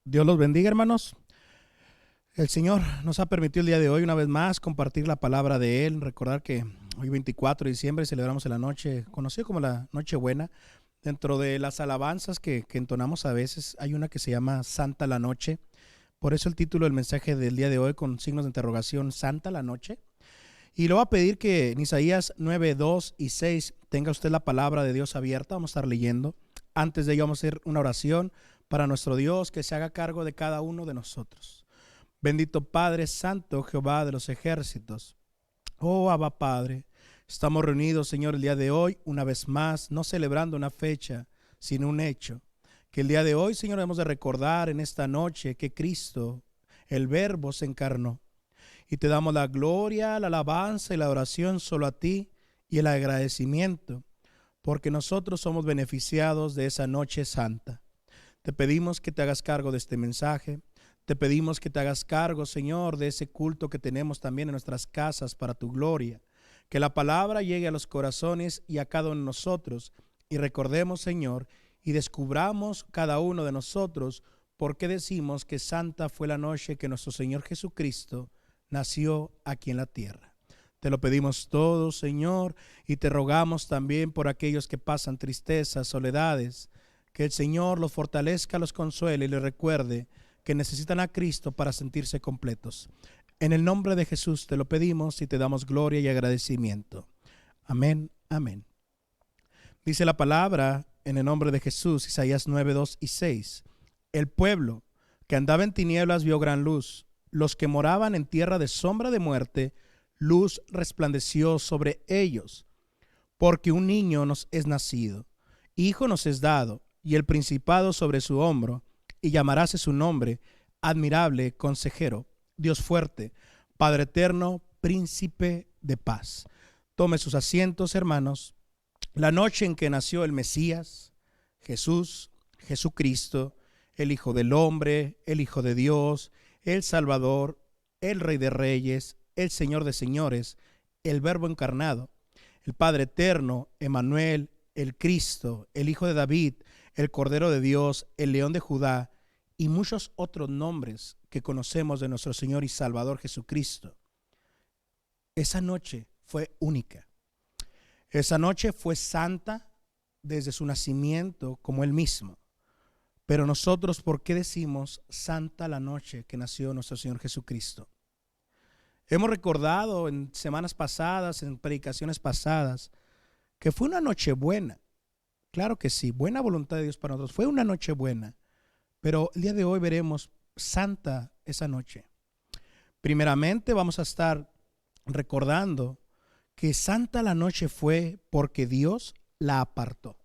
Dios los bendiga, hermanos. El Señor nos ha permitido el día de hoy una vez más compartir la palabra de Él. Recordar que hoy 24 de diciembre celebramos en la noche, conocida como la Nochebuena. Dentro de las alabanzas que entonamos a veces hay una que se llama Santa la Noche. Por eso el título del mensaje del día de hoy con signos de interrogación, Santa la Noche. Y le voy a pedir que en Isaías 9, 2 y 6 tenga usted la palabra de Dios abierta. Vamos a estar leyendo. Antes de ello vamos a hacer una oración para nuestro Dios que se haga cargo de cada uno de nosotros. Bendito Padre Santo, Jehová de los ejércitos. Oh Abba Padre, estamos reunidos, Señor, el día de hoy, una vez más, no celebrando una fecha, sino un hecho. Que el día de hoy, Señor, debemos de recordar en esta noche que Cristo, el Verbo, se encarnó. Y te damos la gloria, la alabanza y la oración solo a ti y el agradecimiento, porque nosotros somos beneficiados de esa noche santa. Te pedimos que te hagas cargo de este mensaje. Te pedimos que te hagas cargo, Señor, de ese culto que tenemos también en nuestras casas para tu gloria. Que la palabra llegue a los corazones y a cada uno de nosotros. Y recordemos, Señor, y descubramos cada uno de nosotros por qué decimos que santa fue la noche que nuestro Señor Jesucristo nació aquí en la tierra. Te lo pedimos todo, Señor, y te rogamos también por aquellos que pasan tristezas, soledades, que el Señor los fortalezca, los consuele y les recuerde que necesitan a Cristo para sentirse completos. En el nombre de Jesús te lo pedimos y te damos gloria y agradecimiento. Amén, amén. Dice la palabra en el nombre de Jesús, Isaías 9, 2 y 6. El pueblo que andaba en tinieblas vio gran luz. Los que moraban en tierra de sombra de muerte, luz resplandeció sobre ellos. Porque un niño nos es nacido, hijo nos es dado, y el principado sobre su hombro, y llamarase su nombre, admirable consejero, Dios fuerte, Padre eterno, príncipe de paz. Tome sus asientos, hermanos. La noche en que nació el Mesías, Jesús, Jesucristo, el Hijo del Hombre, el Hijo de Dios, el Salvador, el Rey de Reyes, el Señor de Señores, el Verbo encarnado, el Padre eterno, Emmanuel, el Cristo, el Hijo de David, el Cordero de Dios, el León de Judá y muchos otros nombres que conocemos de nuestro Señor y Salvador Jesucristo. Esa noche fue única. Esa noche fue santa desde su nacimiento como Él mismo. Pero nosotros, ¿por qué decimos santa la noche que nació nuestro Señor Jesucristo? Hemos recordado en semanas pasadas, en predicaciones pasadas, que fue una noche buena. Claro que sí, buena voluntad de Dios para nosotros. Fue una noche buena, pero el día de hoy veremos santa esa noche. Primeramente vamos a estar recordando que santa la noche fue porque Dios la apartó.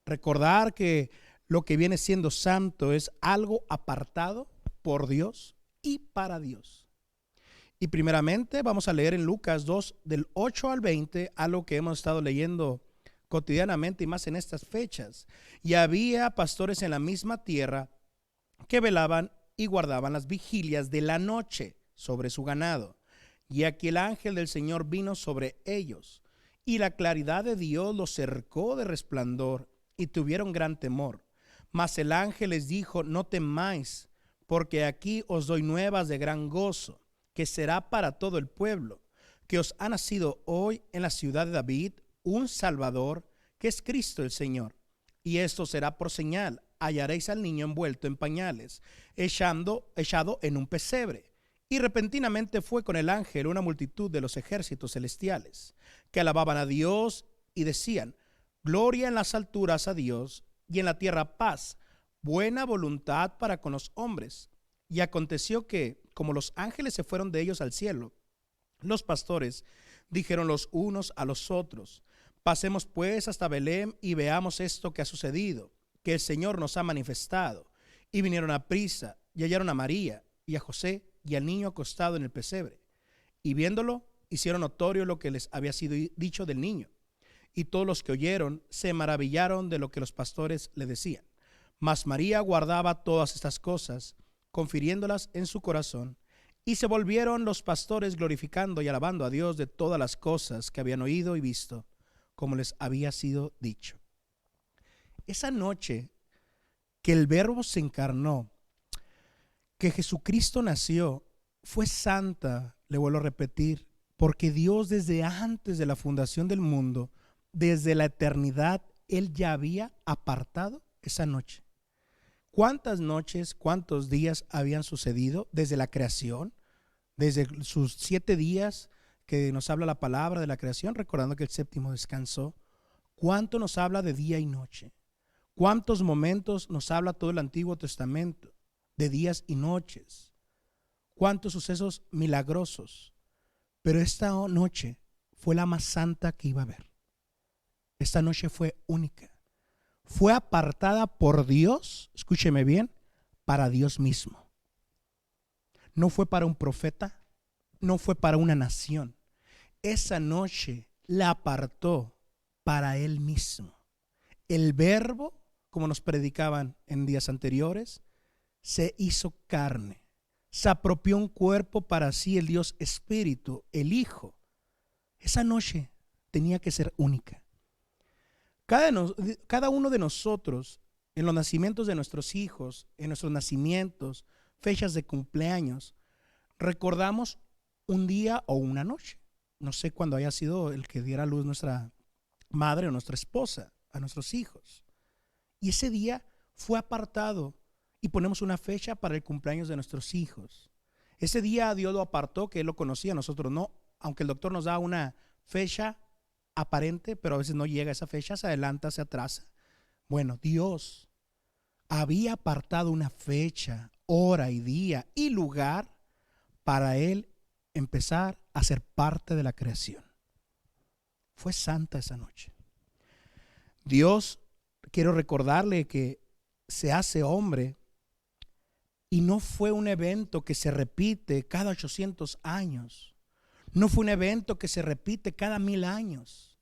Recordar que lo que viene siendo santo es algo apartado por Dios y para Dios. Y primeramente vamos a leer en Lucas 2 del 8 al 20 algo que hemos estado leyendo cotidianamente y más en estas fechas. Y había pastores en la misma tierra que velaban y guardaban las vigilias de la noche sobre su ganado. Y aquí el ángel del Señor vino sobre ellos, y la claridad de Dios los cercó de resplandor, y tuvieron gran temor. Mas el ángel les dijo: no temáis, porque aquí os doy nuevas de gran gozo, que será para todo el pueblo, que os ha nacido hoy en la ciudad de David un Salvador, que es Cristo el Señor. Y esto será por señal: hallaréis al niño envuelto en pañales, echado en un pesebre. Y repentinamente fue con el ángel una multitud de los ejércitos celestiales, que alababan a Dios y decían: gloria en las alturas a Dios, y en la tierra paz, buena voluntad para con los hombres. Y aconteció que, como los ángeles se fueron de ellos al cielo, los pastores dijeron los unos a los otros: pasemos pues hasta Belén y veamos esto que ha sucedido, que el Señor nos ha manifestado. Y vinieron a prisa y hallaron a María y a José y al niño acostado en el pesebre. Y viéndolo, hicieron notorio lo que les había sido dicho del niño. Y todos los que oyeron se maravillaron de lo que los pastores le decían. Mas María guardaba todas estas cosas, confiriéndolas en su corazón. Y se volvieron los pastores glorificando y alabando a Dios de todas las cosas que habían oído y visto, como les había sido dicho. Esa noche que el Verbo se encarnó que Jesucristo nació fue santa, le vuelvo a repetir, porque Dios desde antes de la fundación del mundo, desde la eternidad, Él ya había apartado esa noche. ¿Cuántas noches, cuántos días habían sucedido desde la creación? Desde sus 7 días que nos habla la palabra de la creación, recordando que el séptimo descansó. ¿Cuánto nos habla de día y noche? ¿Cuántos momentos nos habla todo el Antiguo Testamento de días y noches? ¿Cuántos sucesos milagrosos? Pero esta noche fue la más santa que iba a haber. Esta noche fue única. Fue apartada por Dios, escúcheme bien, para Dios mismo. No fue para un profeta, no fue para una nación. Esa noche la apartó para Él mismo. El Verbo, como nos predicaban en días anteriores, se hizo carne. Se apropió un cuerpo para sí, el Dios Espíritu, el Hijo. Esa noche tenía que ser única. Cada uno de nosotros, en los nacimientos de nuestros hijos, en nuestros nacimientos, fechas de cumpleaños, recordamos un día o una noche. No sé cuándo haya sido el que diera a luz nuestra madre o nuestra esposa a nuestros hijos. Y ese día fue apartado y ponemos una fecha para el cumpleaños de nuestros hijos. Ese día Dios lo apartó, que Él lo conocía, nosotros no. Aunque el doctor nos da una fecha aparente, pero a veces no llega a esa fecha, se adelanta, se atrasa. Bueno, Dios había apartado una fecha, hora y día y lugar para Él empezar a ser parte de la creación. Fue santa esa noche. Dios, quiero recordarle que se hace hombre y no fue un evento que se repite cada 800 años. No fue un evento que se repite cada 1000 años.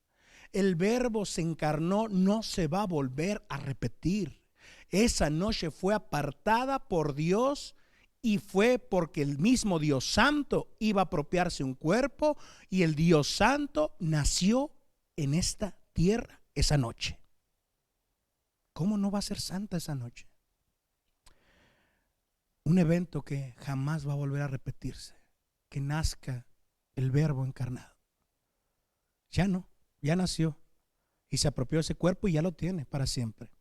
El Verbo se encarnó, no se va a volver a repetir. Esa noche fue apartada por Dios y fue porque el mismo Dios Santo iba a apropiarse un cuerpo y el Dios Santo nació en esta tierra esa noche. ¿Cómo no va a ser santa esa noche? Un evento que jamás va a volver a repetirse, que nazca el Verbo encarnado. Ya no, ya nació y se apropió ese cuerpo y ya lo tiene para siempre.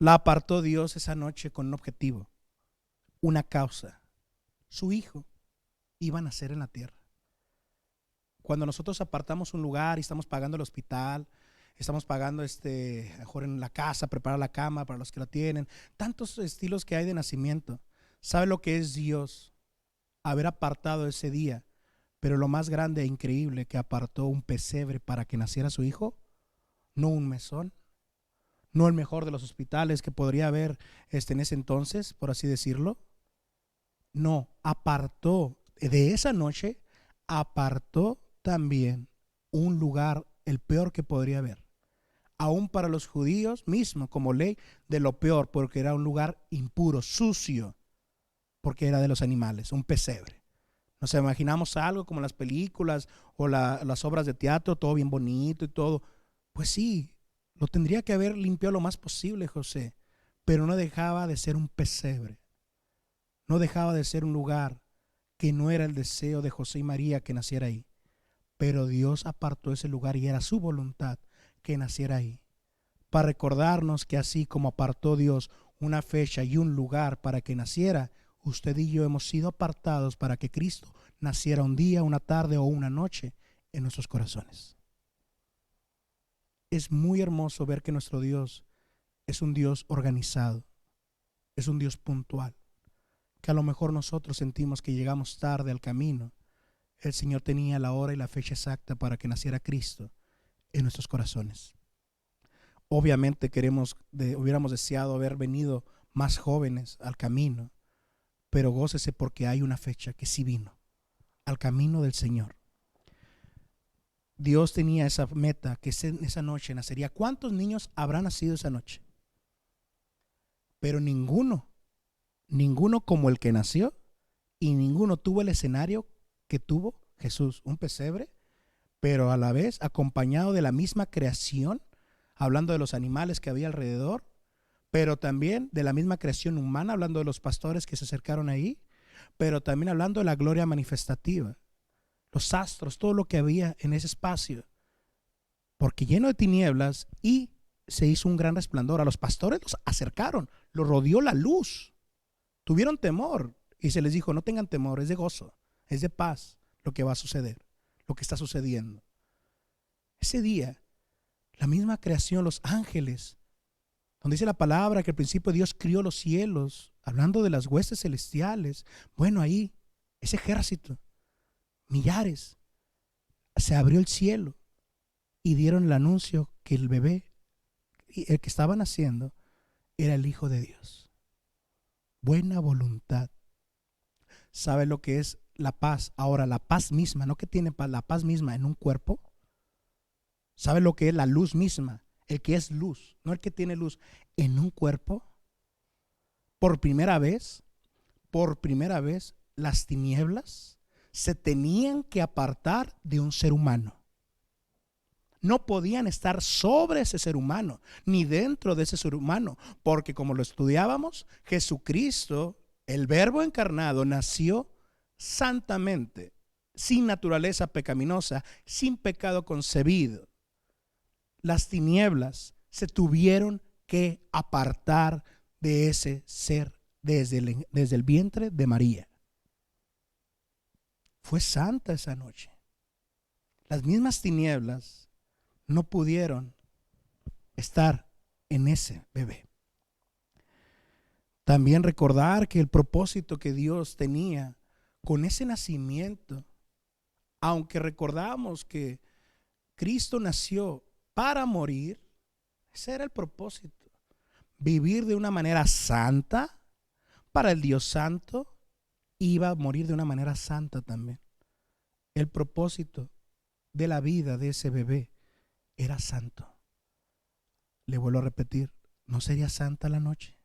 La apartó Dios esa noche con un objetivo, una causa. Su Hijo iba a nacer en la tierra. Cuando nosotros apartamos un lugar y estamos pagando el hospital, estamos pagando mejor en la casa, preparar la cama para los que la tienen, tantos estilos que hay de nacimiento. ¿Sabe lo que es Dios? Haber apartado ese día, pero lo más grande e increíble, que apartó un pesebre para que naciera su Hijo, no un mesón, no el mejor de los hospitales que podría haber en ese entonces, por así decirlo. No, apartó de esa noche, apartó también un lugar, el peor que podría haber, aún para los judíos mismo, como ley, de lo peor, porque era un lugar impuro, sucio, porque era de los animales, un pesebre. Nos imaginamos algo como las películas o las obras de teatro, todo bien bonito y todo. Pues sí, lo tendría que haber limpiado lo más posible José, pero no dejaba de ser un pesebre. No dejaba de ser un lugar que no era el deseo de José y María que naciera ahí. Pero Dios apartó ese lugar y era su voluntad que naciera ahí. Para recordarnos que así como apartó Dios una fecha y un lugar para que naciera, usted y yo hemos sido apartados para que Cristo naciera un día, una tarde o una noche en nuestros corazones. Es muy hermoso ver que nuestro Dios es un Dios organizado, es un Dios puntual, que a lo mejor nosotros sentimos que llegamos tarde al camino. El Señor tenía la hora y la fecha exacta para que naciera Cristo en nuestros corazones. Obviamente hubiéramos deseado haber venido más jóvenes al camino, pero gócese porque hay una fecha que sí vino al camino del Señor. Dios tenía esa meta, que esa noche nacería. ¿Cuántos niños habrán nacido esa noche? Pero ninguno como el que nació, y ninguno tuvo el escenario que tuvo Jesús, un pesebre, pero a la vez acompañado de la misma creación, hablando de los animales que había alrededor, pero también de la misma creación humana, hablando de los pastores que se acercaron ahí, pero también hablando de la gloria manifestativa, los astros, todo lo que había en ese espacio, porque lleno de tinieblas, y se hizo un gran resplandor. A los pastores los acercaron, los rodeó la luz, tuvieron temor y se les dijo: no tengan temor, es de gozo, es de paz lo que va a suceder, lo que está sucediendo. Ese día, la misma creación, los ángeles, donde dice la palabra que al principio Dios crió los cielos, hablando de las huestes celestiales, bueno, ahí, ese ejército, millares, se abrió el cielo y dieron el anuncio que el bebé, el que estaba naciendo, era el Hijo de Dios. Buena voluntad. ¿Sabe lo que es la paz? Ahora, la paz misma, no que tiene paz, la paz misma en un cuerpo. ¿Sabe lo que es la luz misma? El que es luz, no el que tiene luz, en un cuerpo. Por primera vez, las tinieblas se tenían que apartar de un ser humano. No podían estar sobre ese ser humano, ni dentro de ese ser humano, porque como lo estudiábamos, Jesucristo, el Verbo encarnado, nació santamente, sin naturaleza pecaminosa, sin pecado concebido. Las tinieblas se tuvieron que apartar de ese ser desde el vientre de María. Fue santa esa noche. Las mismas tinieblas no pudieron estar en ese bebé. También recordar que el propósito que Dios tenía con ese nacimiento, aunque recordamos que Cristo nació para morir, ese era el propósito: vivir de una manera santa para el Dios santo, iba a morir de una manera santa también. El propósito de la vida de ese bebé era santo. Le vuelvo a repetir, ¿no sería santa la noche?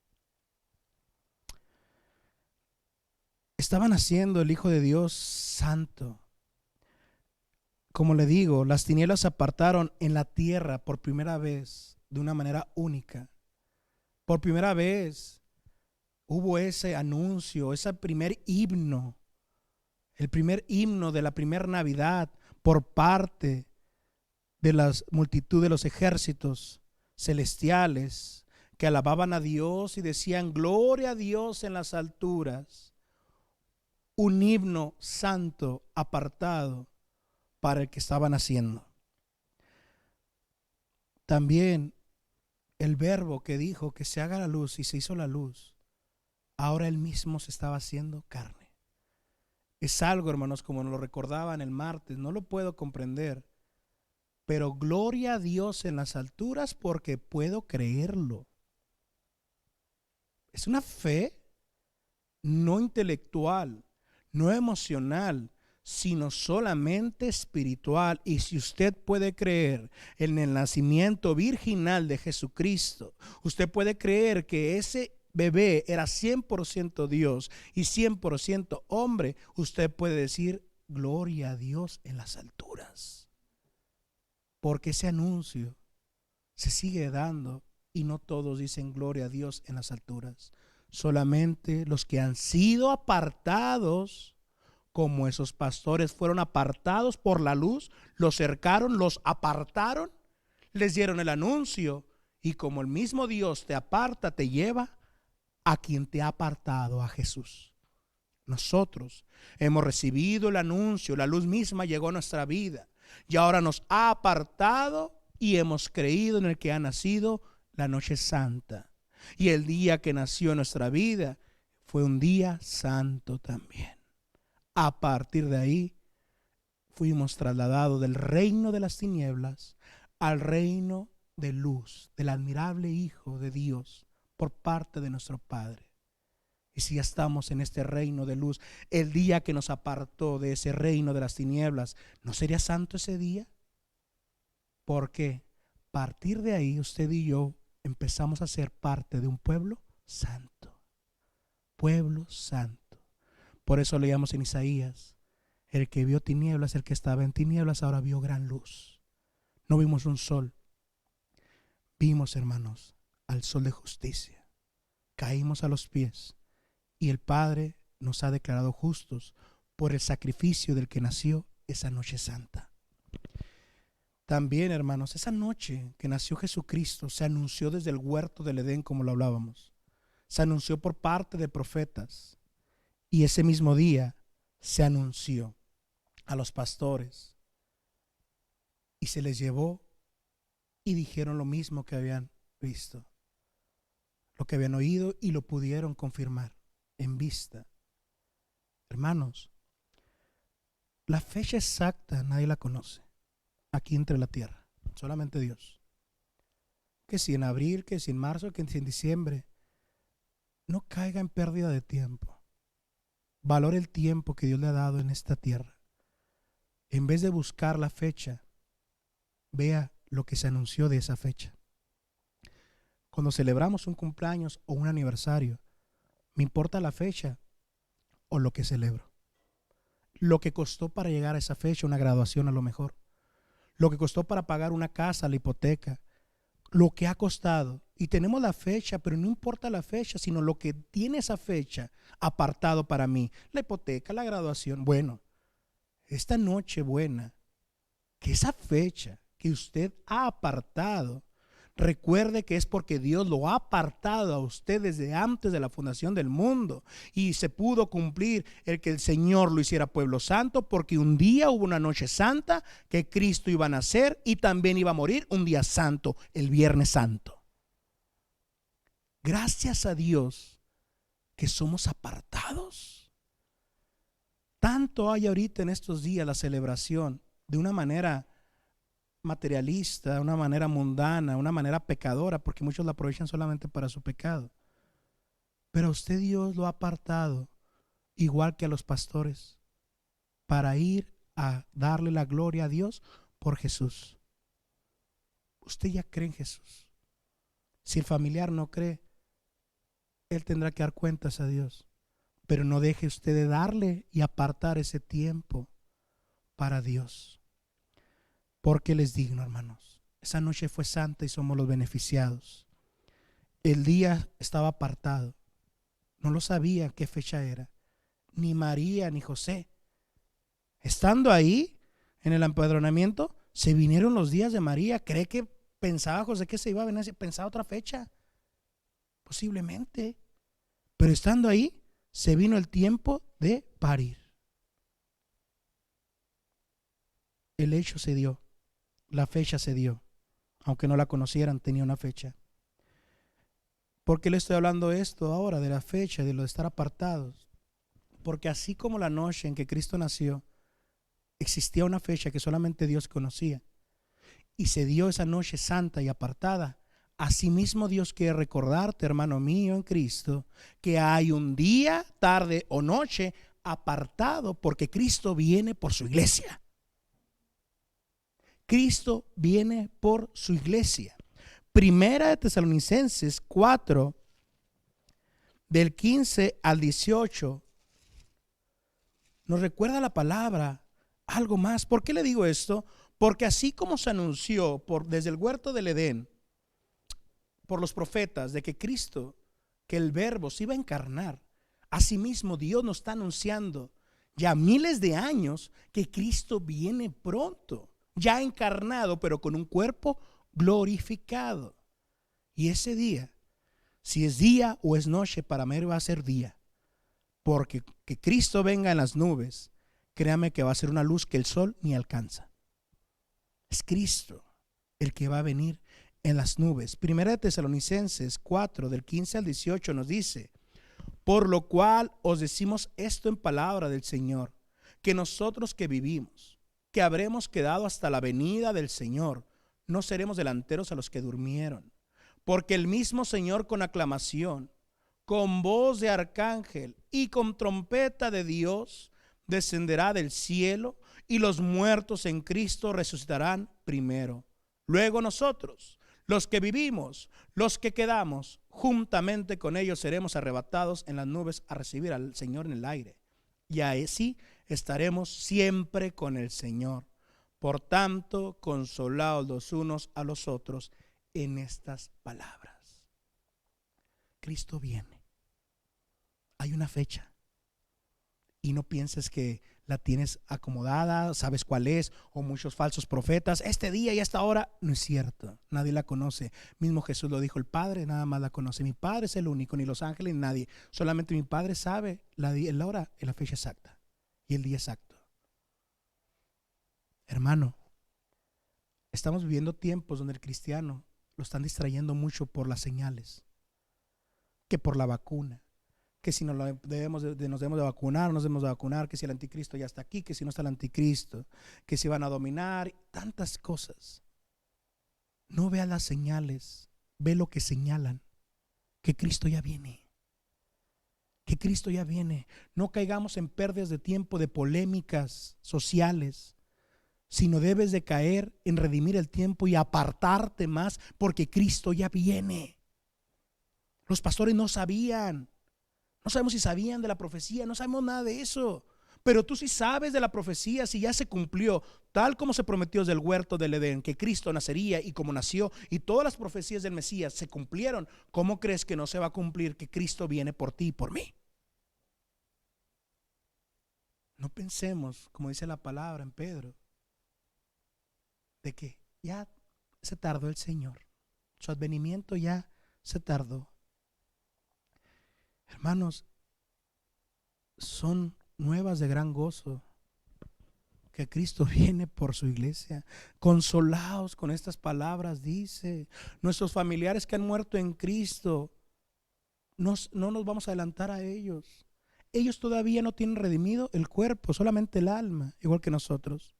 Estaba naciendo el Hijo de Dios santo. Como le digo, las tinieblas se apartaron en la tierra por primera vez de una manera única. Por primera vez hubo ese anuncio, ese primer himno, el primer himno de la primera Navidad por parte de la multitud de los ejércitos celestiales que alababan a Dios y decían: gloria a Dios en las alturas. Un himno santo apartado para el que estaba naciendo. También el Verbo que dijo que se haga la luz y se hizo la luz, ahora él mismo se estaba haciendo carne. Es algo, hermanos, como nos lo recordaban el martes, no lo puedo comprender, pero gloria a Dios en las alturas porque puedo creerlo. Es una fe no intelectual, no emocional, sino solamente espiritual. Y si usted puede creer en el nacimiento virginal de Jesucristo, usted puede creer que ese bebé era 100% Dios y 100% hombre, usted puede decir: gloria a Dios en las alturas. Porque ese anuncio se sigue dando y no todos dicen gloria a Dios en las alturas. Solamente los que han sido apartados, como esos pastores fueron apartados por la luz, los cercaron, los apartaron, les dieron el anuncio, y como el mismo Dios te aparta, te lleva a quien te ha apartado, a Jesús. Nosotros hemos recibido el anuncio, la luz misma llegó a nuestra vida y ahora nos ha apartado y hemos creído en el que ha nacido la noche santa. Y el día que nació en nuestra vida fue un día santo también. A partir de ahí fuimos trasladados del reino de las tinieblas al reino de luz, del admirable Hijo de Dios por parte de nuestro Padre. Y si ya estamos en este reino de luz, el día que nos apartó de ese reino de las tinieblas, ¿no sería santo ese día? Porque a partir de ahí usted y yo empezamos a ser parte de un pueblo santo. Pueblo santo. Por eso leíamos en Isaías: el que vio tinieblas, el que estaba en tinieblas, ahora vio gran luz. No vimos un sol. Vimos, hermanos, al sol de justicia. Caímos a los pies y el Padre nos ha declarado justos por el sacrificio del que nació esa noche santa. También, hermanos, esa noche que nació Jesucristo se anunció desde el huerto del Edén, como lo hablábamos. Se anunció por parte de profetas y ese mismo día se anunció a los pastores y se les llevó y dijeron lo mismo que habían visto, lo que habían oído, y lo pudieron confirmar en vista. Hermanos, la fecha exacta nadie la conoce aquí entre la tierra, solamente Dios. Que si en abril, que si en marzo, que si en diciembre. No caiga en pérdida de tiempo. Valore el tiempo que Dios le ha dado en esta tierra. En vez de buscar la fecha, vea lo que se anunció de esa fecha. Cuando celebramos un cumpleaños o un aniversario, me importa la fecha o lo que celebro. Lo que costó para llegar a esa fecha, una graduación a lo mejor. Lo que costó para pagar una casa, la hipoteca. Lo que ha costado. Y tenemos la fecha, pero no importa la fecha, sino lo que tiene esa fecha apartado para mí. La hipoteca, la graduación. Bueno, esta noche buena, que esa fecha que usted ha apartado, recuerde que es porque Dios lo ha apartado a usted desde antes de la fundación del mundo, y se pudo cumplir el que el Señor lo hiciera pueblo santo, porque un día hubo una noche santa que Cristo iba a nacer y también iba a morir un día santo, el Viernes Santo. Gracias a Dios que somos apartados. Tanto hay ahorita en estos días la celebración de una manera materialista, una manera mundana, una manera pecadora, porque muchos la aprovechan solamente para su pecado. Pero a usted Dios lo ha apartado, igual que a los pastores, para ir a darle la gloria a Dios por Jesús. Usted ya cree en Jesús. Si el familiar no cree, él tendrá que dar cuentas a Dios. Pero no deje usted de darle y apartar ese tiempo para Dios. Porque les digo, hermanos, esa noche fue santa y somos los beneficiados. El día estaba apartado. No lo sabía qué fecha era. Ni María ni José. Estando ahí en el empadronamiento, se vinieron los días de María. ¿Cree que pensaba José que se iba a venir? ¿Pensaba otra fecha? Posiblemente. Pero estando ahí, se vino el tiempo de parir. El hecho se dio. La fecha se dio. Aunque no la conocieran, tenía una fecha. ¿Por qué le estoy hablando esto ahora, de la fecha, de lo de estar apartados? Porque así como la noche en que Cristo nació, existía una fecha que solamente Dios conocía, y se dio esa noche santa y apartada. Asimismo Dios quiere recordarte, hermano mío en Cristo, que hay un día, tarde o noche apartado, porque Cristo viene por su iglesia. Cristo viene por su iglesia. Primera de Tesalonicenses 4, del 15 al 18, nos recuerda la palabra algo más. ¿Por qué le digo esto? Porque así como se anunció desde el huerto del Edén, por los profetas, de que Cristo, que el Verbo se iba a encarnar, asimismo Dios nos está anunciando ya miles de años que Cristo viene pronto, ya encarnado, pero con un cuerpo glorificado. Y ese día, si es día o es noche, para mí va a ser día, porque que Cristo venga en las nubes, créame que va a ser una luz que el sol ni alcanza. Es Cristo el que va a venir en las nubes. Primera de Tesalonicenses 4, del 15 al 18 nos dice: por lo cual os decimos esto en palabra del Señor, que nosotros que vivimos, que habremos quedado hasta la venida del Señor, no seremos delanteros a los que durmieron. Porque el mismo Señor, con aclamación, con voz de arcángel y con trompeta de Dios, descenderá del cielo, y los muertos en Cristo resucitarán primero. Luego nosotros, los que vivimos, los que quedamos, juntamente con ellos seremos arrebatados en las nubes a recibir al Señor en el aire. Y así estaremos siempre con el Señor. Por tanto, consolaos los unos a los otros en estas palabras. Cristo viene. Hay una fecha. Y no pienses que la tienes acomodada, sabes cuál es, o muchos falsos profetas. Este día y esta hora, no es cierto. Nadie la conoce. Mismo Jesús lo dijo, el Padre nada más la conoce. Mi Padre es el único, ni los ángeles, ni nadie. Solamente mi Padre sabe la hora y la fecha exacta y el día exacto. Hermano, estamos viviendo tiempos donde el cristiano lo están distrayendo mucho por las señales, que por la vacuna, que si nos debemos de vacunar, nos debemos de vacunar, que si el anticristo ya está aquí, que si no está el anticristo, que si van a dominar, tantas cosas. No vea las señales, ve lo que señalan, que Cristo ya viene, que Cristo ya viene. No caigamos en pérdidas de tiempo de polémicas sociales, sino debes de caer en redimir el tiempo y apartarte más, porque Cristo ya viene. Los pastores no sabían. No sabemos si sabían de la profecía, no sabemos nada de eso. Pero tú sí sabes de la profecía, si ya se cumplió, tal como se prometió desde el huerto del Edén, que Cristo nacería y como nació, y todas las profecías del Mesías se cumplieron. ¿Cómo crees que no se va a cumplir que Cristo viene por ti y por mí? No pensemos, como dice la palabra en Pedro, de que ya se tardó el Señor. Su advenimiento ya se tardó. Hermanos, son nuevas de gran gozo que Cristo viene por su iglesia. Consolaos con estas palabras, dice. Nuestros familiares que han muerto en Cristo, no nos vamos a adelantar a ellos. Ellos todavía no tienen redimido el cuerpo, solamente el alma, igual que nosotros.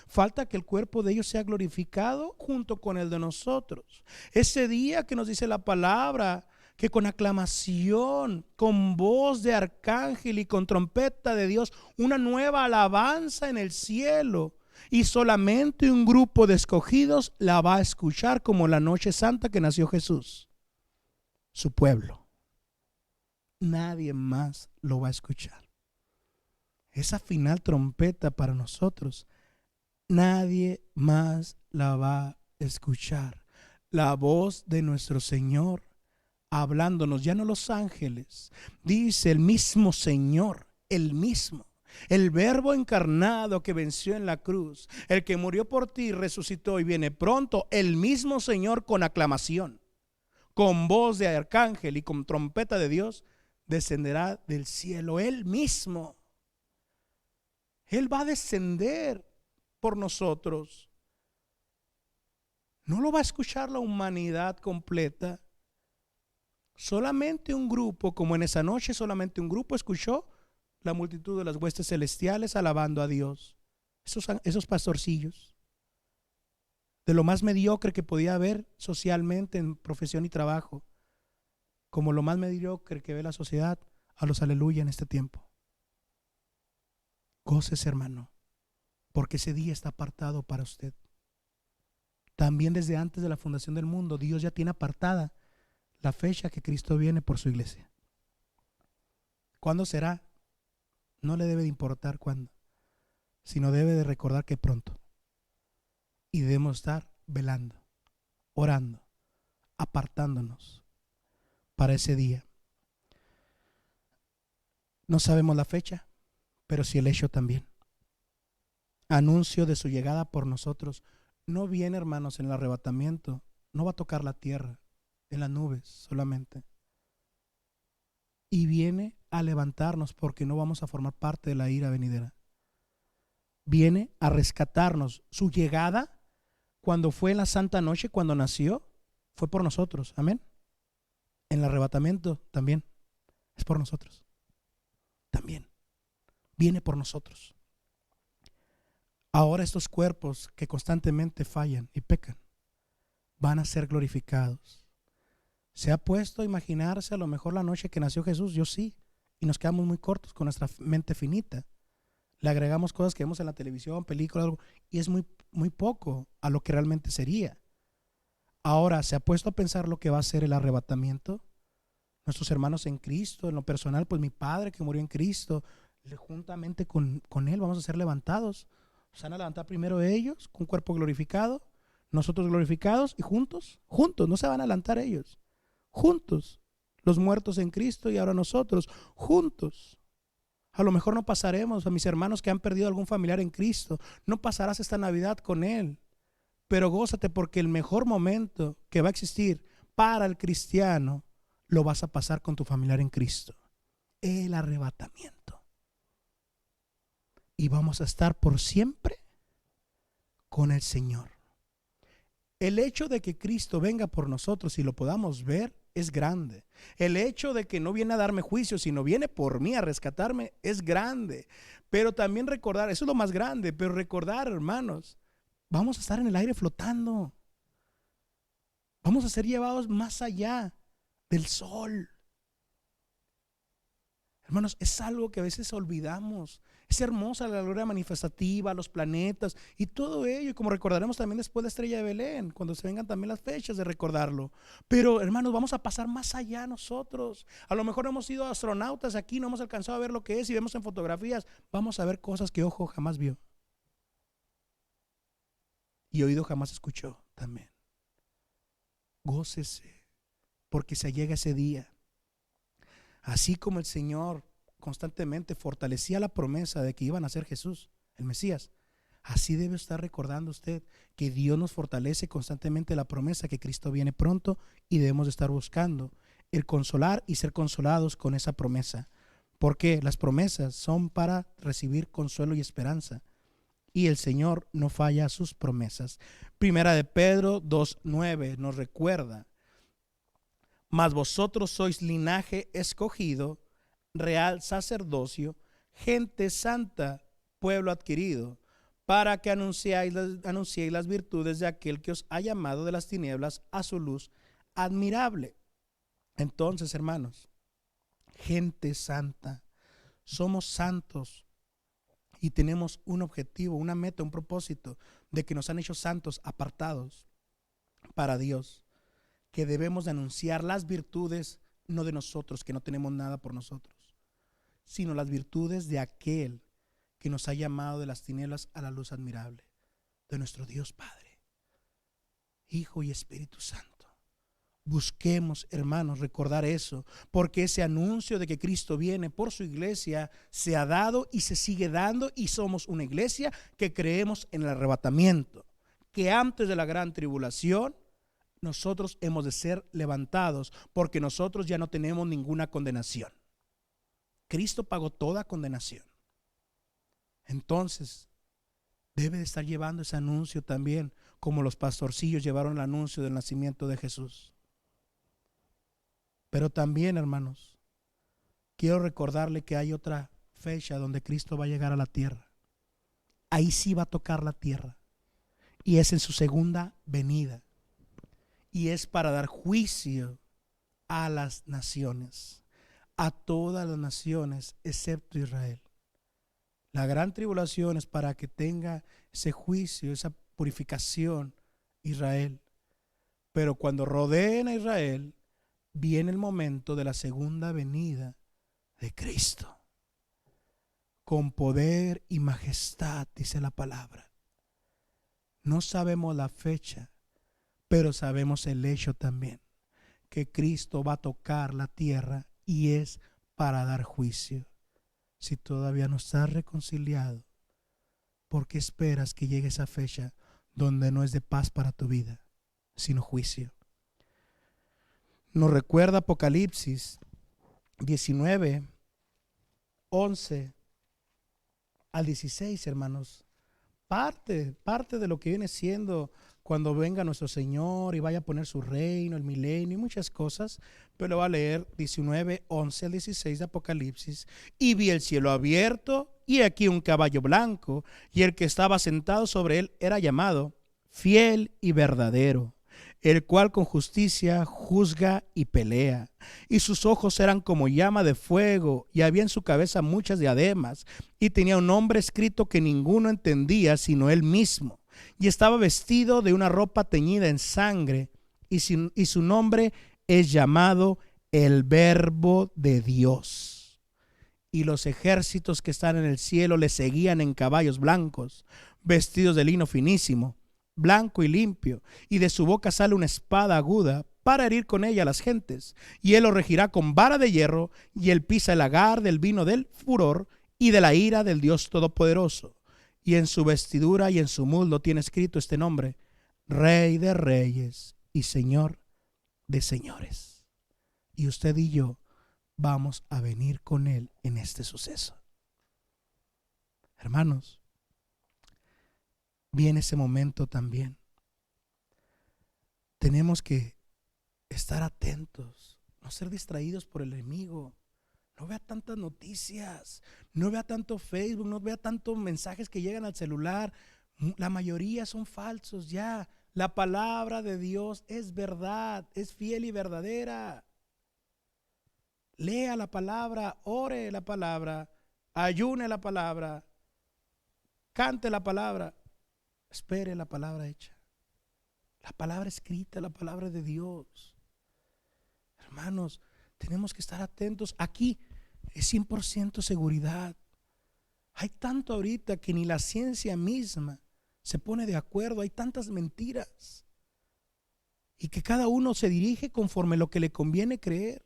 Falta que el cuerpo de ellos sea glorificado junto con el de nosotros. Ese día que nos dice la palabra, que con aclamación, con voz de arcángel y con trompeta de Dios, una nueva alabanza en el cielo, y solamente un grupo de escogidos la va a escuchar, como la noche santa que nació Jesús, su pueblo. Nadie más lo va a escuchar. Esa final trompeta para nosotros, nadie más la va a escuchar. La voz de nuestro Señor hablándonos, ya no los ángeles, dice el mismo Señor, el mismo, el Verbo encarnado que venció en la cruz, el que murió por ti, resucitó y viene pronto, el mismo Señor con aclamación, con voz de arcángel y con trompeta de Dios, descenderá del cielo. Él mismo, Él va a descender por nosotros. No lo va a escuchar la humanidad completa. Solamente un grupo, como en esa noche, solamente un grupo escuchó la multitud de las huestes celestiales alabando a Dios. Esos pastorcillos, de lo más mediocre que podía haber socialmente en profesión y trabajo, como lo más mediocre que ve la sociedad, a los aleluya en este tiempo. Gócese, hermano, porque ese día está apartado para usted. También desde antes de la fundación del mundo, Dios ya tiene apartada la fecha que Cristo viene por su iglesia. ¿Cuándo será? No le debe de importar cuándo, sino debe de recordar que pronto. Y debemos estar velando, orando, apartándonos para ese día. No sabemos la fecha, pero sí el hecho también. Anuncio de su llegada por nosotros. No viene, hermanos, en el arrebatamiento. No va a tocar la tierra, en las nubes solamente. Y viene a levantarnos, porque no vamos a formar parte de la ira venidera. Viene a rescatarnos. Su llegada, cuando fue en la santa noche, cuando nació, fue por nosotros. Amén. En el arrebatamiento también es por nosotros. También viene por nosotros. Ahora estos cuerpos que constantemente fallan y pecan van a ser glorificados. ¿Se ha puesto a imaginarse a lo mejor la noche que nació Jesús? Yo sí. Y nos quedamos muy cortos con nuestra mente finita. Le agregamos cosas que vemos en la televisión, películas, algo, y es muy, muy poco a lo que realmente sería. Ahora, ¿se ha puesto a pensar lo que va a ser el arrebatamiento? Nuestros hermanos en Cristo, en lo personal, pues mi padre que murió en Cristo, juntamente con él vamos a ser levantados. Se van a levantar primero ellos con cuerpo glorificado, nosotros glorificados, y juntos, no se van a levantar ellos, juntos los muertos en Cristo y ahora nosotros juntos. A lo mejor no pasaremos, a mis hermanos que han perdido algún familiar en Cristo, no pasarás esta Navidad con él, pero gózate porque el mejor momento que va a existir para el cristiano lo vas a pasar con tu familiar en Cristo, el arrebatamiento. Y vamos a estar por siempre con el Señor. El hecho de que Cristo venga por nosotros y lo podamos ver es grande. El hecho de que no viene a darme juicio, sino viene por mí a rescatarme es grande. Pero también recordar, eso es lo más grande, pero recordar, hermanos, vamos a estar en el aire flotando. Vamos a ser llevados más allá del sol. Hermanos, es algo que a veces olvidamos. Es hermosa la gloria manifestativa, los planetas y todo ello. Y como recordaremos también después la estrella de Belén, cuando se vengan también las fechas de recordarlo. Pero hermanos, vamos a pasar más allá nosotros. A lo mejor hemos sido astronautas aquí, no hemos alcanzado a ver lo que es y vemos en fotografías. Vamos a ver cosas que ojo jamás vio y oído jamás escuchó también. Gócese porque se llega ese día. Así como el Señor constantemente fortalecía la promesa de que iban a ser Jesús, el Mesías, así debe estar recordando usted que Dios nos fortalece constantemente la promesa que Cristo viene pronto y debemos de estar buscando el consolar y ser consolados con esa promesa, porque las promesas son para recibir consuelo y esperanza y el Señor no falla a sus promesas. Primera de Pedro 2:9 nos recuerda: mas vosotros sois linaje escogido, real sacerdocio, gente santa, pueblo adquirido, para que anunciéis las virtudes de aquel que os ha llamado de las tinieblas a su luz admirable. Entonces, hermanos, gente santa, somos santos y tenemos un objetivo, una meta, un propósito de que nos han hecho santos, apartados para Dios, que debemos de anunciar las virtudes, no de nosotros, que no tenemos nada por nosotros, sino las virtudes de aquel que nos ha llamado de las tinieblas a la luz admirable, de nuestro Dios Padre, Hijo y Espíritu Santo. Busquemos, hermanos, recordar eso, porque ese anuncio de que Cristo viene por su iglesia se ha dado y se sigue dando, y somos una iglesia que creemos en el arrebatamiento, que antes de la gran tribulación nosotros hemos de ser levantados, porque nosotros ya no tenemos ninguna condenación. Cristo pagó toda condenación. Entonces debe de estar llevando ese anuncio también, como los pastorcillos llevaron el anuncio del nacimiento de Jesús. Pero también, hermanos, quiero recordarle que hay otra fecha donde Cristo va a llegar a la tierra. Ahí sí va a tocar la tierra, y es en su segunda venida. Y es para dar juicio a las naciones, a todas las naciones excepto Israel. La gran tribulación es para que tenga ese juicio, esa purificación Israel. Pero cuando rodeen a Israel, viene el momento de la segunda venida de Cristo, con poder y majestad, dice la palabra. No sabemos la fecha, pero sabemos el hecho también, que Cristo va a tocar la tierra y es para dar juicio. Si todavía no estás reconciliado, ¿por qué esperas que llegue esa fecha donde no es de paz para tu vida, sino juicio? Nos recuerda Apocalipsis 19, 11 al 16, hermanos. Parte de lo que viene siendo cuando venga nuestro Señor y vaya a poner su reino, el milenio y muchas cosas. Pero va a leer 19, 11 al 16 de Apocalipsis. Y vi el cielo abierto y aquí un caballo blanco, y el que estaba sentado sobre él era llamado Fiel y Verdadero, el cual con justicia juzga y pelea. Y sus ojos eran como llama de fuego, y había en su cabeza muchas diademas, y tenía un nombre escrito que ninguno entendía sino él mismo. Y estaba vestido de una ropa teñida en sangre, y su nombre es llamado el Verbo de Dios. Y los ejércitos que están en el cielo le seguían en caballos blancos, vestidos de lino finísimo, blanco y limpio, y de su boca sale una espada aguda, para herir con ella a las gentes, y él lo regirá con vara de hierro, y él pisa el lagar del vino del furor y de la ira del Dios Todopoderoso. Y en su vestidura y en su muslo tiene escrito este nombre: Rey de Reyes y Señor de Señores. Y usted y yo vamos a venir con él en este suceso. Hermanos, viene ese momento también. Tenemos que estar atentos, no ser distraídos por el enemigo. No vea tantas noticias, no vea tanto Facebook, no vea tantos mensajes que llegan al celular. La mayoría son falsos ya. La palabra de Dios es verdad, es fiel y verdadera. Lea la palabra, ore la palabra, ayune la palabra, cante la palabra, espere la palabra hecha. La palabra escrita, la palabra de Dios. Hermanos, tenemos que estar atentos. Aquí es 100% seguridad. Hay tanto ahorita que ni la ciencia misma se pone de acuerdo. Hay tantas mentiras. Y que cada uno se dirige conforme lo que le conviene creer.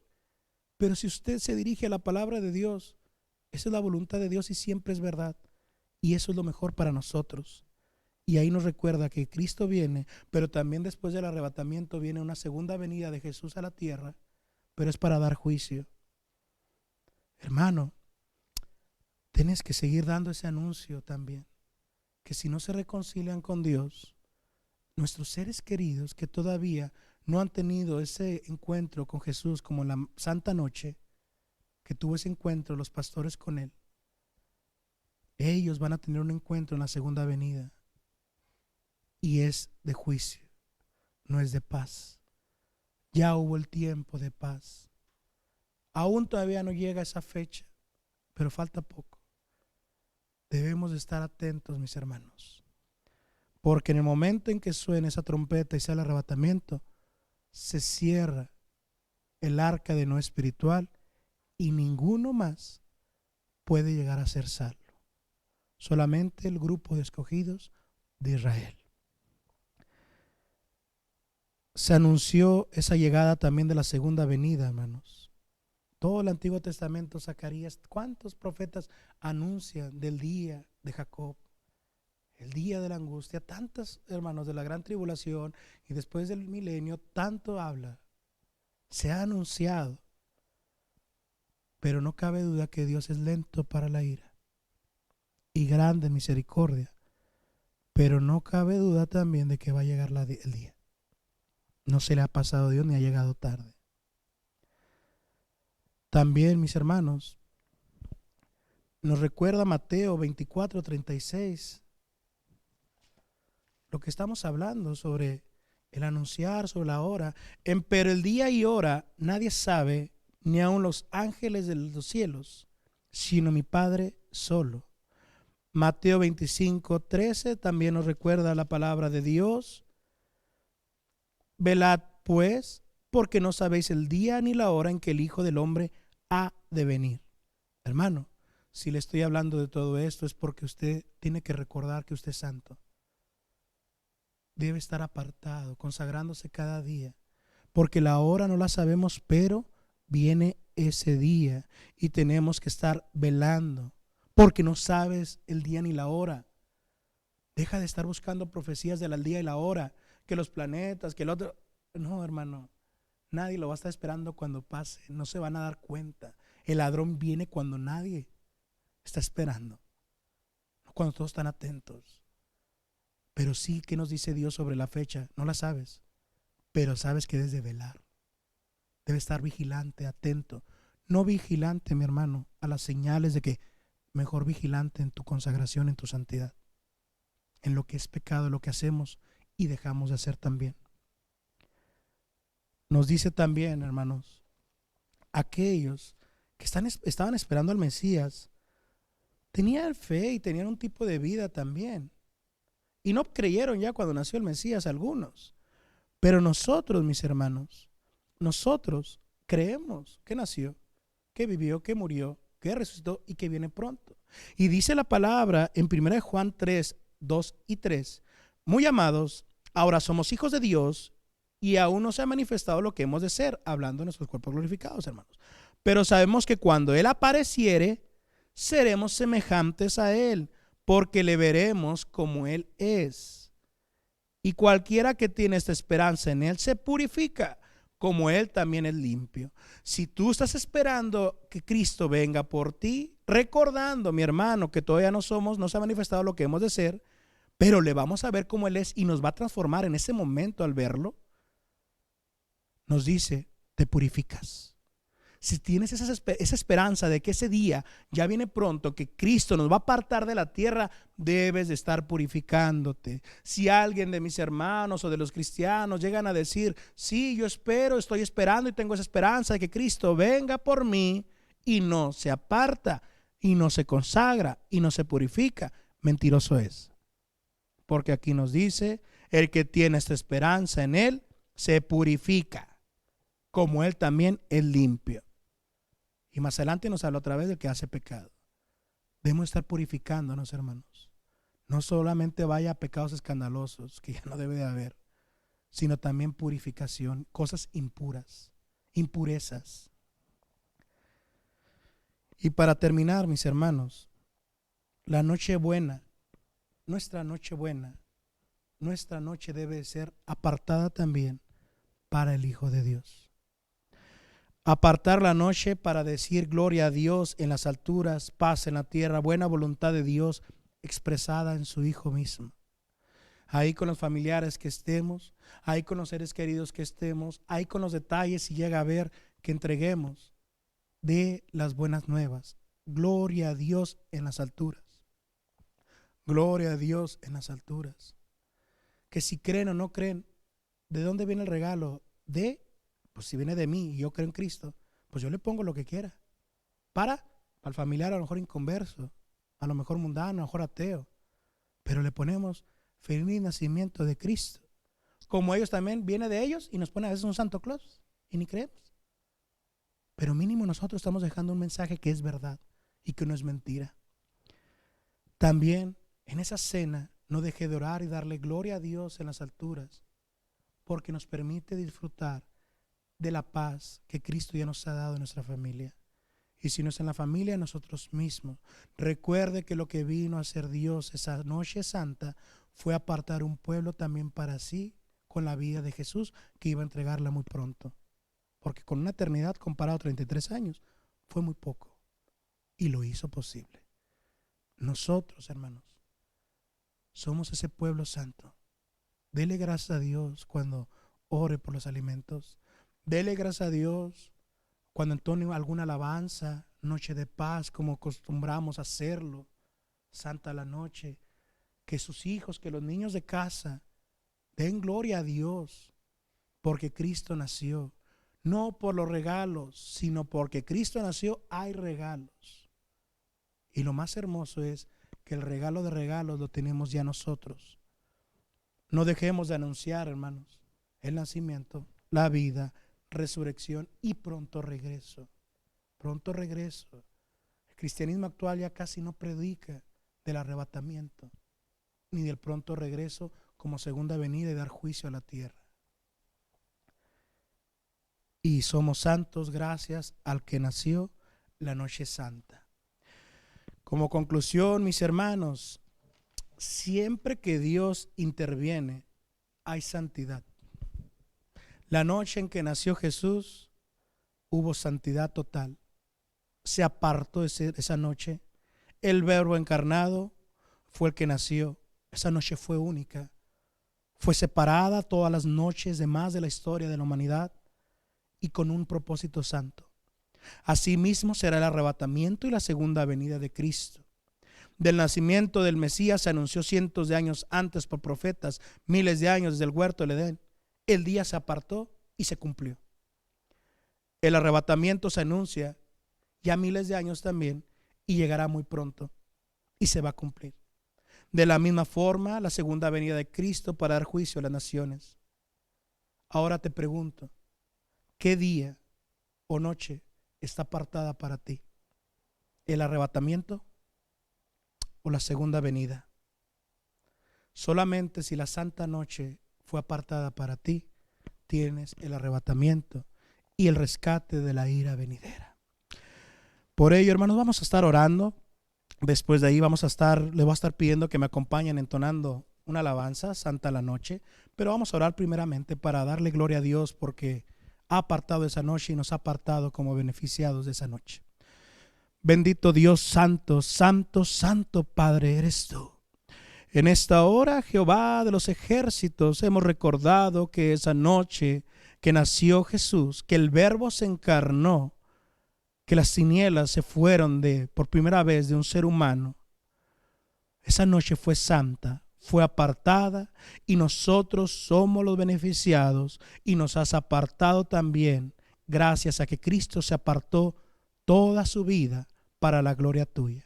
Pero si usted se dirige a la palabra de Dios, esa es la voluntad de Dios y siempre es verdad. Y eso es lo mejor para nosotros. Y ahí nos recuerda que Cristo viene, pero también después del arrebatamiento viene una segunda venida de Jesús a la tierra, pero es para dar juicio. Hermano, tienes que seguir dando ese anuncio también, que si no se reconcilian con Dios, nuestros seres queridos que todavía no han tenido ese encuentro con Jesús, como en la Santa Noche, que tuvo ese encuentro los pastores con Él, ellos van a tener un encuentro en la segunda venida. Y es de juicio, no es de paz. Ya hubo el tiempo de paz. Aún todavía no llega esa fecha, pero falta poco. Debemos de estar atentos, mis hermanos, porque en el momento en que suene esa trompeta y sea el arrebatamiento, se cierra el arca de Noé espiritual y ninguno más puede llegar a ser salvo. Solamente el grupo de escogidos de Israel. Se anunció esa llegada también de la segunda venida, hermanos. Todo el Antiguo Testamento, Zacarías, ¿cuántos profetas anuncian del día de Jacob? El día de la angustia, tantos hermanos de la gran tribulación y después del milenio, tanto habla. Se ha anunciado, pero no cabe duda que Dios es lento para la ira y grande en misericordia, pero no cabe duda también de que va a llegar el día. No se le ha pasado a Dios ni ha llegado tarde. También, mis hermanos, nos recuerda Mateo 24:36, lo que estamos hablando sobre el anunciar, sobre la hora. Pero el día y hora nadie sabe, ni aun los ángeles de los cielos, sino mi Padre solo. Mateo 25:13 también nos recuerda la palabra de Dios. Velad pues, porque no sabéis el día ni la hora en que el Hijo del Hombre ha de venir. Hermano, si le estoy hablando de todo esto es porque usted tiene que recordar que usted es santo. Debe estar apartado, consagrándose cada día, porque la hora no la sabemos, pero viene ese día y tenemos que estar velando, porque no sabes el día ni la hora. Deja de estar buscando profecías del día y la hora, que los planetas, que el otro. No, hermano, nadie lo va a estar esperando cuando pase, no se van a dar cuenta. El ladrón viene cuando nadie está esperando, no cuando todos están atentos. Pero sí, ¿qué nos dice Dios sobre la fecha? No la sabes, pero sabes que debes de velar. Debes estar vigilante, atento. No vigilante, mi hermano, a las señales de que mejor vigilante en tu consagración, en tu santidad, en lo que es pecado, lo que hacemos y dejamos de hacer también. Nos dice también, hermanos, aquellos que estaban esperando al Mesías, tenían fe y tenían un tipo de vida también. Y no creyeron ya cuando nació el Mesías algunos. Pero nosotros, mis hermanos, nosotros creemos que nació, que vivió, que murió, que resucitó y que viene pronto. Y dice la palabra en 1 Juan 3, 2 y 3. Muy amados, ahora somos hijos de Dios y aún no se ha manifestado lo que hemos de ser, hablando de nuestros cuerpos glorificados, hermanos. Pero sabemos que cuando Él apareciere, seremos semejantes a Él, porque le veremos como Él es. Y cualquiera que tiene esta esperanza en Él se purifica, como Él también es limpio. Si tú estás esperando que Cristo venga por ti, recordando, mi hermano, que todavía no se ha manifestado lo que hemos de ser, pero le vamos a ver como Él es y nos va a transformar en ese momento al verlo, nos dice, te purificas. Si tienes esa esperanza de que ese día ya viene pronto, que Cristo nos va a apartar de la tierra, debes de estar purificándote. Si alguien de mis hermanos o de los cristianos llegan a decir, sí, yo espero, estoy esperando y tengo esa esperanza de que Cristo venga por mí, y no se aparta y no se consagra y no se purifica, mentiroso es. Porque aquí nos dice, el que tiene esta esperanza en Él se purifica, como Él también es limpio. Y más adelante nos habla otra vez del que hace pecado. Debemos estar purificándonos, hermanos. No solamente vaya a pecados escandalosos, que ya no debe de haber, sino también purificación, cosas impuras, impurezas. Y para terminar, mis hermanos, la noche buena, nuestra noche buena, nuestra noche debe ser apartada también para el Hijo de Dios. Apartar la noche para decir gloria a Dios en las alturas, paz en la tierra, buena voluntad de Dios expresada en su Hijo mismo. Ahí con los familiares que estemos, ahí con los seres queridos que estemos, ahí con los detalles, si llega a ver, que entreguemos de las buenas nuevas. Gloria a Dios en las alturas. Gloria a Dios en las alturas. Que si creen o no creen, ¿de dónde viene el regalo? Pues si viene de mí y yo creo en Cristo, pues yo le pongo lo que quiera. Para al familiar a lo mejor inconverso, a lo mejor mundano, a lo mejor ateo, pero le ponemos feliz nacimiento de Cristo. Como ellos también, viene de ellos y nos pone a veces un Santo Claus y ni creemos. Pero mínimo nosotros estamos dejando un mensaje que es verdad y que no es mentira. También en esa cena no dejé de orar y darle gloria a Dios en las alturas, porque nos permite disfrutar de la paz que Cristo ya nos ha dado en nuestra familia. Y si no es en la familia, nosotros mismos. Recuerde que lo que vino a hacer Dios esa noche santa fue apartar un pueblo también para sí, con la vida de Jesús, que iba a entregarla muy pronto. Porque con una eternidad comparado a 33 años, fue muy poco. Y lo hizo posible. Nosotros, hermanos, somos ese pueblo santo. Dele gracias a Dios cuando ore por los alimentos. Dele gracias a Dios cuando entone alguna alabanza, noche de paz, como acostumbramos a hacerlo, santa la noche. Que sus hijos, que los niños de casa den gloria a Dios porque Cristo nació. No por los regalos, sino porque Cristo nació hay regalos. Y lo más hermoso es que el regalo de regalos lo tenemos ya nosotros. No dejemos de anunciar, hermanos, el nacimiento, la vida, resurrección y pronto regreso. Pronto regreso. El cristianismo actual ya casi no predica del arrebatamiento ni del pronto regreso como segunda venida y dar juicio a la tierra. Y somos santos gracias al que nació la noche santa. Como conclusión, mis hermanos, siempre que Dios interviene, hay santidad. La noche en que nació Jesús, hubo santidad total. Se apartó esa noche. El Verbo encarnado fue el que nació. Esa noche fue única. Fue separada todas las noches demás de la historia de la humanidad y con un propósito santo. Asimismo será el arrebatamiento y la segunda venida de Cristo. Del nacimiento del Mesías se anunció cientos de años antes por profetas, miles de años desde el huerto del Edén. El día se apartó y se cumplió. El arrebatamiento se anuncia ya miles de años también y llegará muy pronto y se va a cumplir. De la misma forma, la segunda venida de Cristo para dar juicio a las naciones. Ahora te pregunto, ¿qué día o noche está apartada para ti? ¿El arrebatamiento o la segunda venida? Solamente si la santa noche fue apartada para ti, tienes el arrebatamiento y el rescate de la ira venidera. Por ello, hermanos, vamos a estar orando. Después de ahí le voy a estar pidiendo que me acompañen entonando una alabanza, Santa la Noche. Pero vamos a orar primeramente para darle gloria a Dios porque ha apartado esa noche y nos ha apartado como beneficiados de esa noche. Bendito Dios santo, santo, santo Padre eres tú. En esta hora, Jehová de los ejércitos, hemos recordado que esa noche que nació Jesús, que el Verbo se encarnó, que las tinieblas se fueron por primera vez de un ser humano. Esa noche fue santa, fue apartada y nosotros somos los beneficiados y nos has apartado también gracias a que Cristo se apartó toda su vida para la gloria tuya.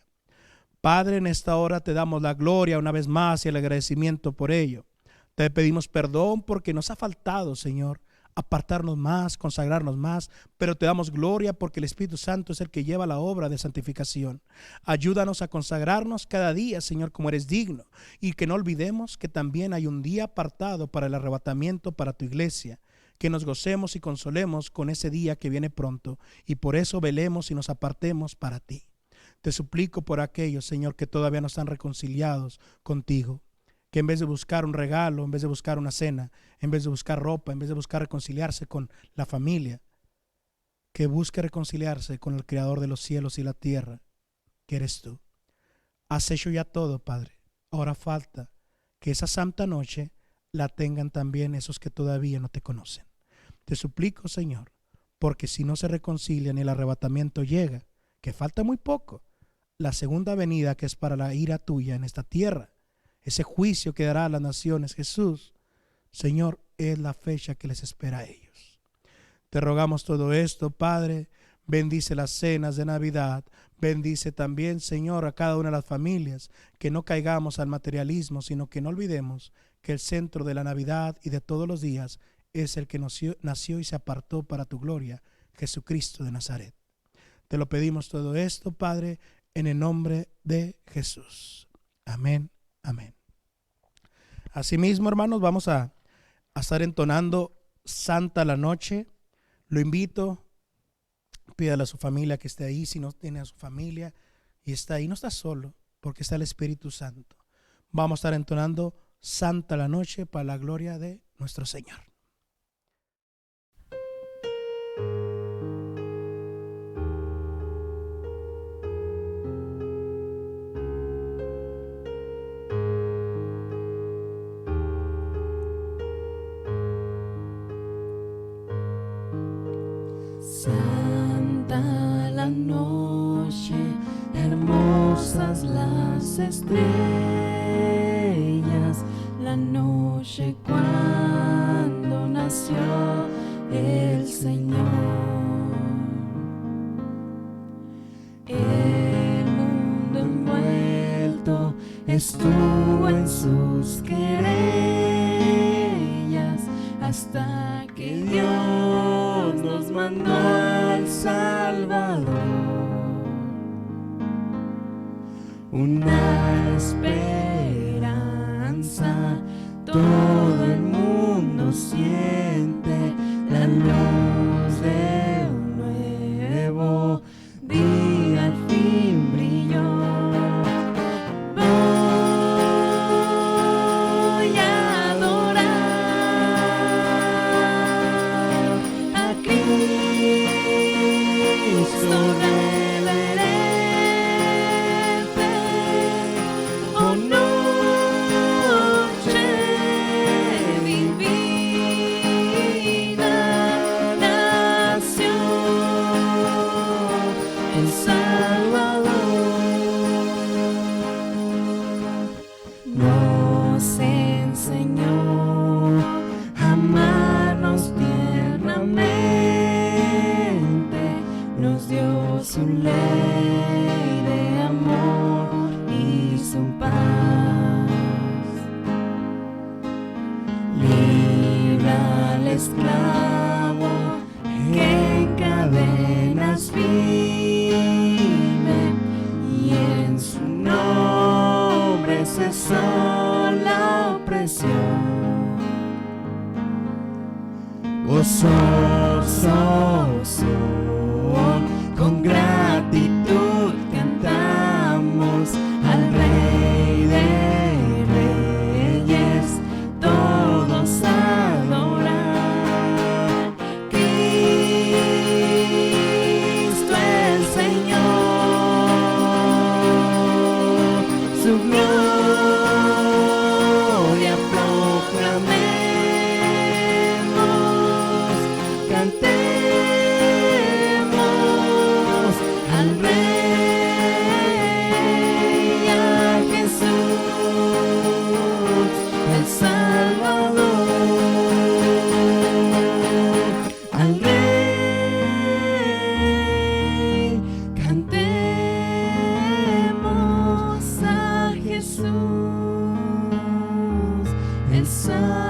Padre, en esta hora te damos la gloria una vez más y el agradecimiento por ello. Te pedimos perdón porque nos ha faltado, Señor, apartarnos más, consagrarnos más, pero te damos gloria porque el Espíritu Santo es el que lleva la obra de santificación. Ayúdanos a consagrarnos cada día, Señor, como eres digno, y que no olvidemos que también hay un día apartado para el arrebatamiento para tu iglesia, que nos gocemos y consolemos con ese día que viene pronto, y por eso velemos y nos apartemos para ti. Te suplico por aquellos, Señor, que todavía no están reconciliados contigo, que en vez de buscar un regalo, en vez de buscar una cena, en vez de buscar ropa, en vez de buscar reconciliarse con la familia, que busque reconciliarse con el Creador de los cielos y la tierra, que eres tú. Has hecho ya todo, Padre. Ahora falta que esa santa noche la tengan también esos que todavía no te conocen. Te suplico, Señor, porque si no se reconcilian y el arrebatamiento llega, que falta muy poco, la segunda venida que es para la ira tuya en esta tierra, ese juicio que dará a las naciones, Jesús, Señor, es la fecha que les espera a ellos. Te rogamos todo esto, Padre. Bendice las cenas de Navidad. Bendice también, Señor, a cada una de las familias, que no caigamos al materialismo, sino que no olvidemos que el centro de la Navidad y de todos los días es el que nació y se apartó para tu gloria, Jesucristo de Nazaret. Te lo pedimos todo esto, Padre, en el nombre de Jesús. Amén, amén. Asimismo, hermanos, vamos a estar entonando Santa la Noche. Lo invito, pídale a su familia que esté ahí. Si no tiene a su familia y está ahí, no está solo, porque está el Espíritu Santo. Vamos a estar entonando Santa la Noche para la gloria de nuestro Señor. Santa la noche, hermosas las estrellas, la noche cuando nació el Señor. El mundo envuelto estuvo en sus querellas hasta que Dios nos mandó al Salvador, una esperanza. Todo el mundo siente la luz de un nuevo día, al fin brilló. Voy a adorar a Cristo reverente, oh noche divina, nació el Salvador. Nos enseñó a amarnos tiernamente, nos dio su ley de amor y su paz. Libra al esclavo que en cadenas vive, y en su nombre cesó la opresión. gozoso, con gratitud cantamos al Rey de Reyes, todos adoran. Cristo el Señor, su gloria proclamemos, cantemos al Rey, a Jesús, el Salvador, al Rey, cantemos a Jesús, el Salvador.